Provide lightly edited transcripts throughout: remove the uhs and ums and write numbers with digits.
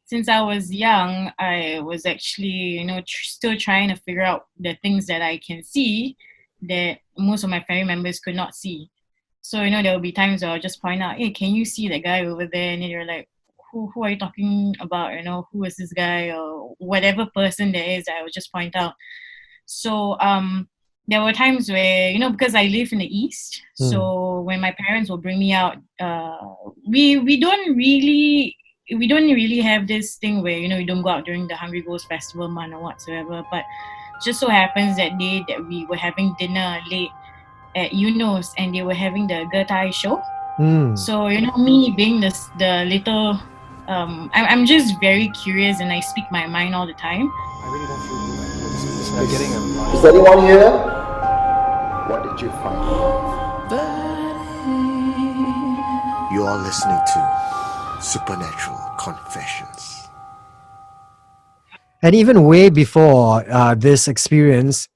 since I was young, I was actually, still trying to figure out the things that I can see that most of my family members could not see. So, there will be times where I'll just point out, hey, can you see that guy over there? And then you're like, who are you talking about? Who is this guy? Or whatever person there is, I will just point out. So, there were times where, because I live in the East, so when my parents will bring me out, we don't really have this thing where, you don't go out during the Hungry Ghost Festival month or whatsoever. But just so happens that day that we were having dinner late at Yunos and they were having the Gertai show. So, me being the little, I'm just very curious and I speak my mind all the time. I really don't feel good. You're getting a... Is anyone here? What did you find? You are listening to Supernatural Confessions. And even way before this experience,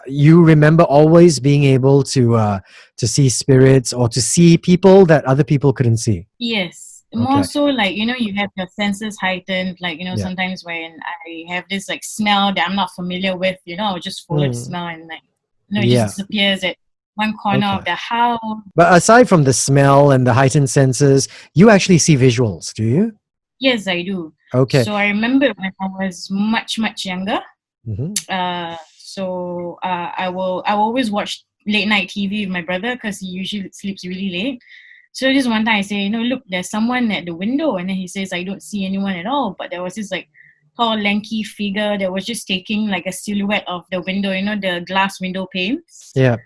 you remember always being able to see spirits or to see people that other people couldn't see? Yes. More so like, you have your senses heightened, like, sometimes when I have this like smell that I'm not familiar with, I'll just follow the smell and like, it just disappears at one corner of the house. But aside from the smell and the heightened senses, you actually see visuals, do you? Yes, I do. Okay. So I remember when I was much, much younger. So I will always watch late night TV with my brother because he usually sleeps really late. So this one time I say, look, there's someone at the window. And then he says, I don't see anyone at all. But there was this like tall, lanky figure that was just taking like a silhouette of the window, the glass window panes. Yeah.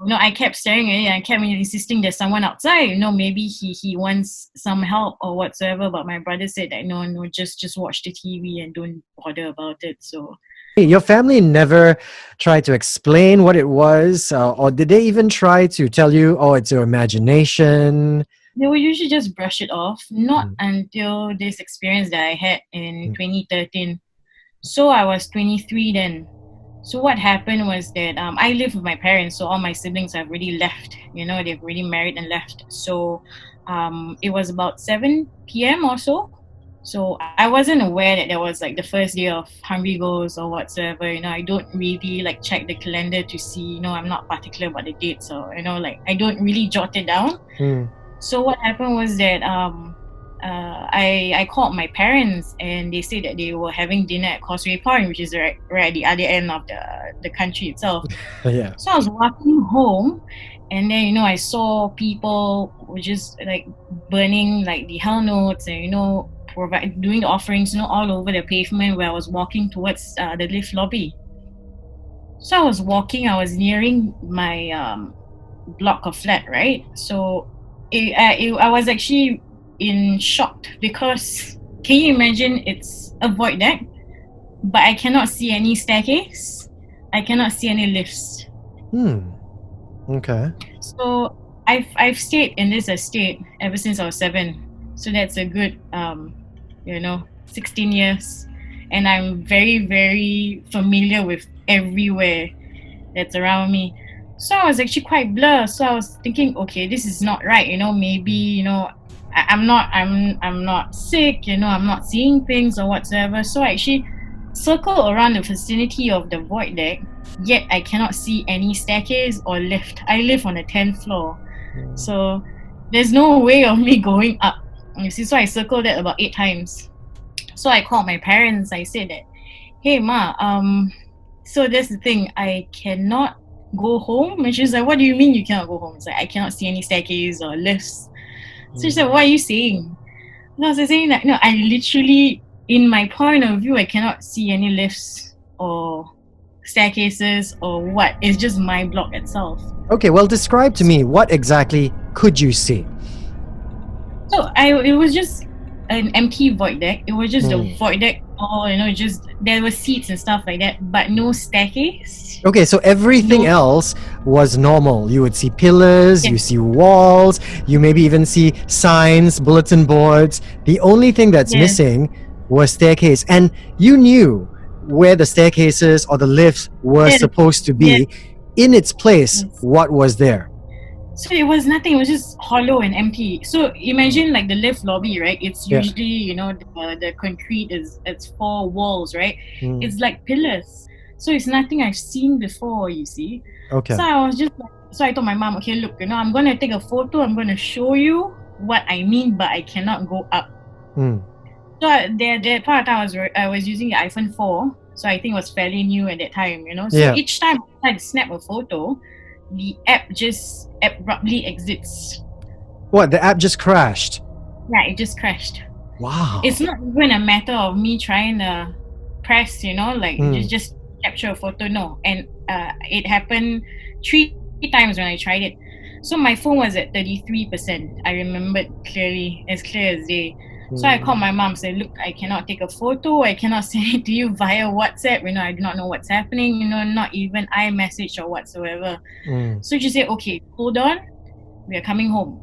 I kept staring at it and I kept insisting there's someone outside. Maybe he wants some help or whatsoever. But my brother said that, no, just watch the TV and don't bother about it. So... Your family never tried to explain what it was, or did they even try to tell you, oh, it's your imagination? They would usually just brush it off, not until this experience that I had in 2013. So I was 23 then. So what happened was that I live with my parents, so all my siblings have already left. They've already married and left. So it was about 7 p.m. or so. So I wasn't aware that there was like the first day of Hungry Ghosts or whatsoever. I don't really like check the calendar to see. I'm not particular about the dates or like I don't really jot it down. So what happened was that I called my parents and they said that they were having dinner at Causeway Point, which is right at the other end of the country itself. Yeah. So I was walking home and then I saw people were just like burning like the hell notes and doing the offerings, all over the pavement where I was walking towards the lift lobby. So I was walking, I was nearing my block of flat, right? So I was actually in shock because can you imagine it's a void deck, but I cannot see any staircase, I cannot see any lifts. Okay. So I've stayed in this estate ever since I was 7. So that's a good 16 years, and I'm very, very familiar with everywhere that's around me. So I was actually quite blurred. So I was thinking, okay, this is not right. Maybe I'm not sick. I'm not seeing things or whatsoever. So I actually circle around the vicinity of the void deck. Yet I cannot see any staircase or lift. I live on the 10th floor, so there's no way of me going up. You see, so I circled that about 8 times. So I called my parents. I said that, hey ma, so that's the thing, I cannot go home. And she's like, what do you mean you cannot go home? It's like, I cannot see any staircase or lifts. So she said, what are you saying? And I was saying that, no, I literally, in my point of view, I cannot see any lifts or staircases or what. It's just my block itself. Okay, well, describe to me, what exactly could you see? So it was just an empty void deck. It was just a void deck. Just there were seats and stuff like that, but no staircase. Okay, so everything else was normal. You would see pillars, you see walls, you maybe even see signs, bulletin boards. The only thing that's missing was staircase. And you knew where the staircases or the lifts were supposed to be. In its place, what was there? So it was nothing. It was just hollow and empty. So imagine like the lift lobby, right? It's Yeah. usually the concrete it's 4 walls, right? Mm. It's like pillars. So it's nothing I've seen before. You see. Okay. So I was just like, so I told my mom, okay, look, I'm gonna take a photo. I'm gonna show you what I mean, but I cannot go up. Mm. So that part of time I was using the iPhone 4, so I think it was fairly new at that time, So Yeah. each time I tried to snap a photo, the app just abruptly exits. What? The app just crashed. Yeah, it just crashed. Wow. It's not even a matter of me trying to press, like Mm. just capture a photo. No, and it happened 3 times when I tried it. So my phone was at 33%. I remembered clearly, as clear as day. So I called my mom, said, look, I cannot take a photo. I cannot send it to you via WhatsApp. I do not know what's happening. Not even iMessage or whatsoever. Mm. So she said, okay, hold on. We are coming home.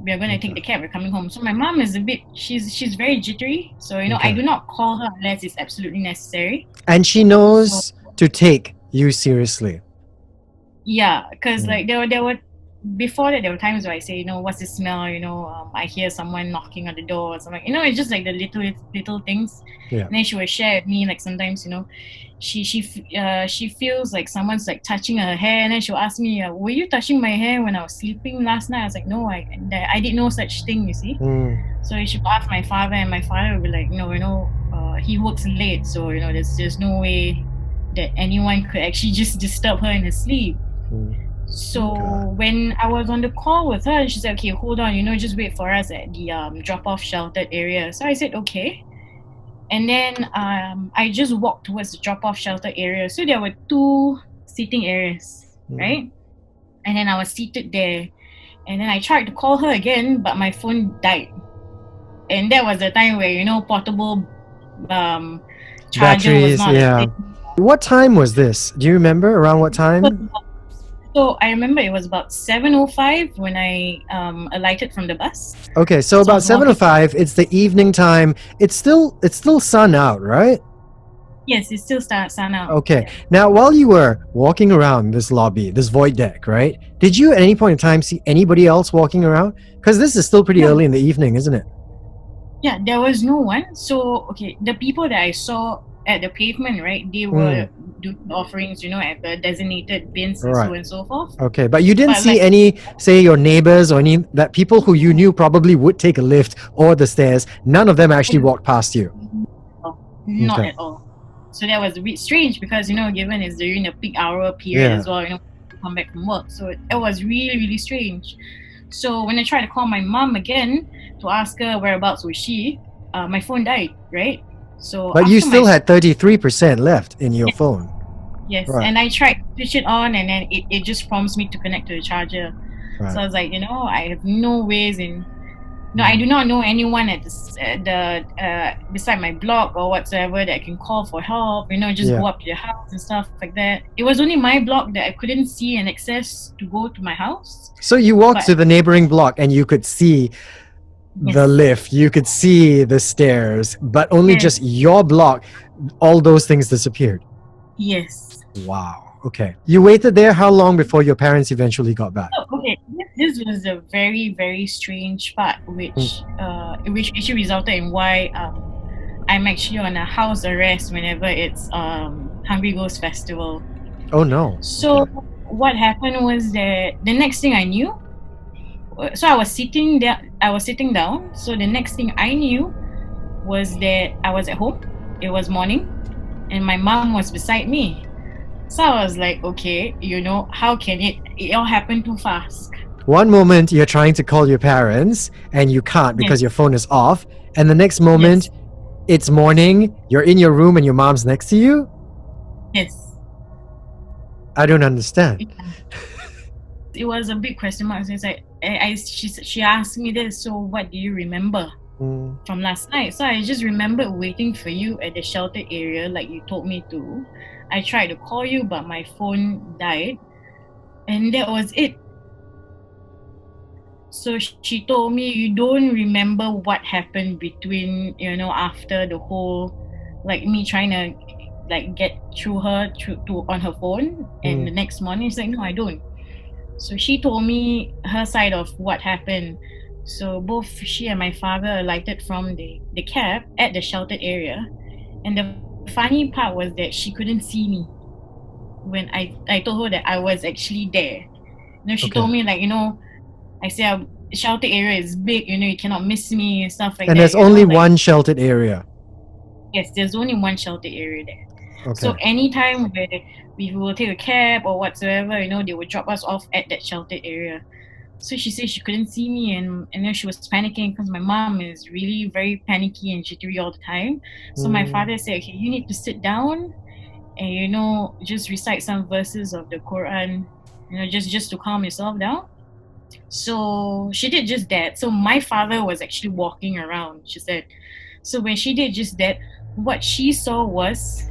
We are going to take the cab. We're coming home. So my mom is she's very jittery. So, I do not call her unless it's absolutely necessary. And she knows to take you seriously. Yeah, because like there were before that there were times where I say, what's the smell? I hear someone knocking on the door or something. It's just like the little things. Yeah. And then she will share with me like sometimes, she feels like someone's like touching her hair, and then she'll ask me, were you touching my hair when I was sleeping last night? I was like, no, I did no such thing, you see. So she will ask my father, and my father will be like, no, he works late, so there's no way that anyone could actually just disturb her in her sleep. So when I was on the call with her, she said, okay, hold on, just wait for us at the drop-off sheltered area. So I said, okay. And then I just walked towards the drop-off shelter area. So there were 2 seating areas, right? And then I was seated there. And then I tried to call her again, but my phone died. And that was the time where, portable charger was not a thing. What time was this? Do you remember around what time? So I remember it was about 7:05 when I alighted from the bus. Okay, so about 7:05. It's the evening time. It's still sun out, right? Yes, it's still sun out. Okay. Yeah. Now, while you were walking around this lobby, this void deck, right? Did you at any point in time see anybody else walking around? Because this is still pretty early in the evening, isn't it? Yeah, there was no one. So okay, the people that I saw at the pavement, right? They were doing offerings, at the designated bins and so on and so forth. Okay, but you didn't see any, say, your neighbors or any that people who you knew probably would take a lift or the stairs. None of them actually walked past you. No, not at all. So that was a bit strange because given it's during the peak hour period as well, to come back from work. So it was really, really strange. So when I tried to call my mom again to ask her whereabouts was she, my phone died, right? So but you still had 33% left in your phone. Yes, and I tried to switch it on, and then it just prompts me to connect to the charger. So I was like, I have no ways in. No, I do not know anyone at the beside my block or whatsoever that can call for help. Just go up to your house and stuff like that. It was only my block that I couldn't see and access to go to my house. So you walked to the neighboring block and you could see the lift, you could see the stairs, but only just your block, all those things disappeared. Yes. Wow. Okay. You waited there how long before your parents eventually got back? Oh, okay. This was a very, very strange part, which actually resulted in why I'm actually on a house arrest whenever it's Hungry Ghost Festival. Oh no. So what happened was that the next thing I knew, so I was sitting down. So the next thing I knew was that I was at home. It was morning, and my mom was beside me. So I was like, okay, how can it all happened too fast? One moment you're trying to call your parents and you can't because your phone is off, and the next moment it's morning, you're in your room and your mom's next to you? Yes. I don't understand. It was a big question mark. So it's like she asked me this, so what do you remember from last night? So I just remembered waiting for you at the shelter area like you told me to. I tried to call you, but my phone died, and that was it. So she told me, you don't remember what happened between, after the whole, like me trying to like get through her on her phone, and the next morning she's like, no, I don't. So she told me her side of what happened. So both she and my father alighted from the cab at the sheltered area. And the funny part was that she couldn't see me when I told her that I was actually there. She told Okay. me like, I said shelter area is big, you cannot miss me and stuff like And that, there's only like one sheltered area. yes, there's only one shelter area there. So Okay. anytime where we will take a cab or whatsoever, they would drop us off at that sheltered area. So she said she couldn't see me, and then she was panicking because my mom is really very panicky and jittery all the time. So my father said, okay, you need to sit down and just recite some verses of the Quran, just to calm yourself down. So she did just that. So my father was actually walking around, she said. So when she did just that, what she saw was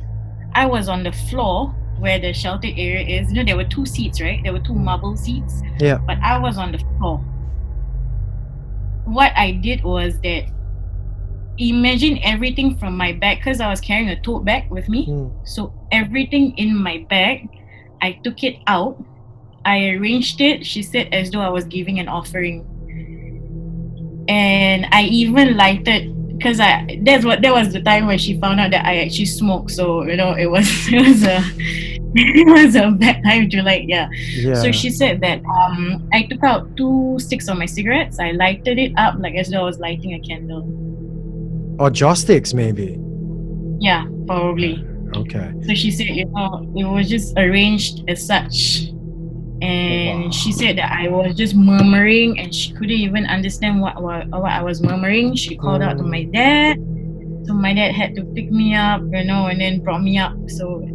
I was on the floor where the shelter area is. There were two seats, right? There were two marble seats. Yeah. But I was on the floor. What I did was that imagine everything from my bag, because I was carrying a tote bag with me. So everything in my bag, I took it out. I arranged it, she said, as though I was giving an offering. And I even lighted, because that was the time when she found out that I actually smoked. So it was it was a bad time to light. Yeah. So she said that I took out 2 sticks of my cigarettes, I lighted it up like as though I was lighting a candle. Or joss sticks, maybe. Yeah, probably. Okay. So she said, it was just arranged as such. And she said that I was just murmuring and she couldn't even understand what I was murmuring. She called out to my dad. So my dad had to pick me up, and then brought me up. So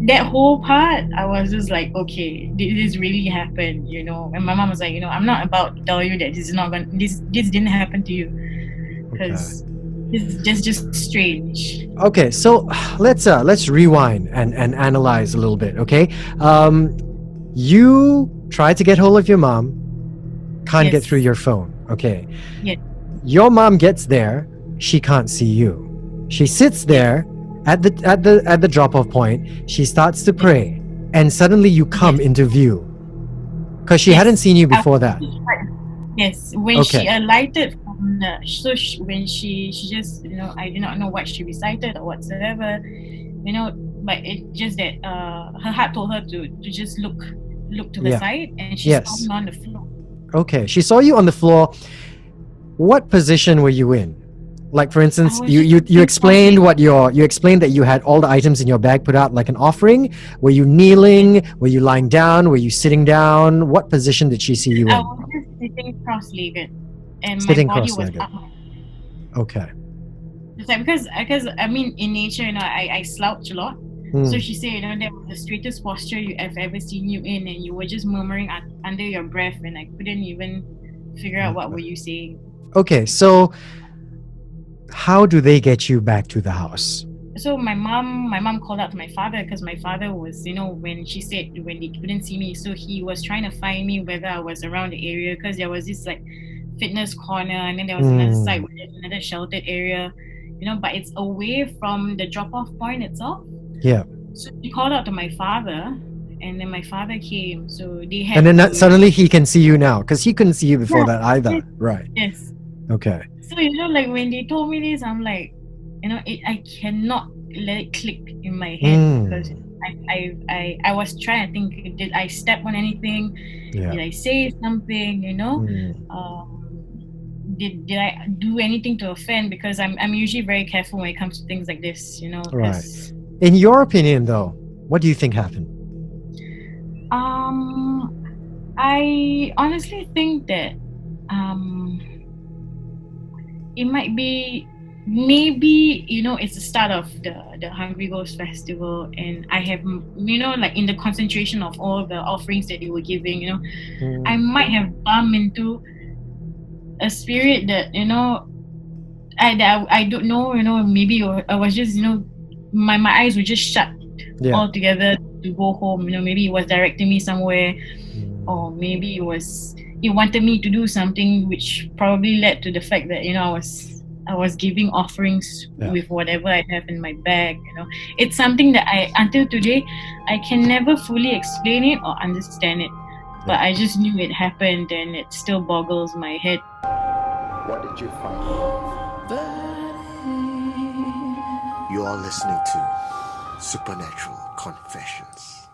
that whole part, I was just like, okay, this really happened, And my mom was like, I'm not about to tell you that this didn't happen to you, because it's just strange. Okay, so let's rewind and analyze a little bit. Okay, you try to get hold of your mom, can't get through your phone. Okay. Yeah. Your mom gets there, she can't see you. She sits there at the drop-off point. She starts to pray, and suddenly you come into view, because she hadn't seen you before that. Yes, when she alighted from when she just I did not know what she recited or whatsoever, but it just that her heart told her to just look to the side, and she saw me on the floor. Okay, she saw you on the floor. What position were you in? Like, for instance, you explained you explained that you had all the items in your bag put out like an offering. Were you kneeling? Were you lying down? Were you sitting down? What position did she see you in? I was just sitting cross-legged, and sitting my body cross-legged. was up. Okay. It's like because I mean, in nature, I slouch a lot. So she said, that was the straightest posture I've ever seen you in, and you were just murmuring under your breath, and I couldn't even figure out what were you saying. Okay, so how do they get you back to the house? So my mom called out to my father, because my father was, when she said when they couldn't see me, so he was trying to find me whether I was around the area, because there was this like fitness corner, and then there was another side where there's another sheltered area, but it's away from the drop-off point itself. Yeah. So he called out to my father, and then my father came. So they had. And then suddenly he can see you now, because he couldn't see you before that either, right? Yes. Okay. So like when they told me this, I'm like, I cannot let it click in my head, because I was trying to think, did I step on anything? Yeah. Did I say something? Did I do anything to offend? Because I'm usually very careful when it comes to things like this, Right. In your opinion, though, what do you think happened? I honestly think that it might be, maybe it's the start of the Hungry Ghost Festival, and I have like in the concentration of all the offerings that they were giving, I might have bumped into a spirit that I don't know, maybe I was just my eyes were just shut altogether to go home. Maybe it was directing me somewhere, or maybe it wanted me to do something, which probably led to the fact that I was giving offerings with whatever I have in my bag. It's something that until today I can never fully explain it or understand it. but I just knew it happened, and it still boggles my head. What did you find? You are listening to Supernatural Confessions.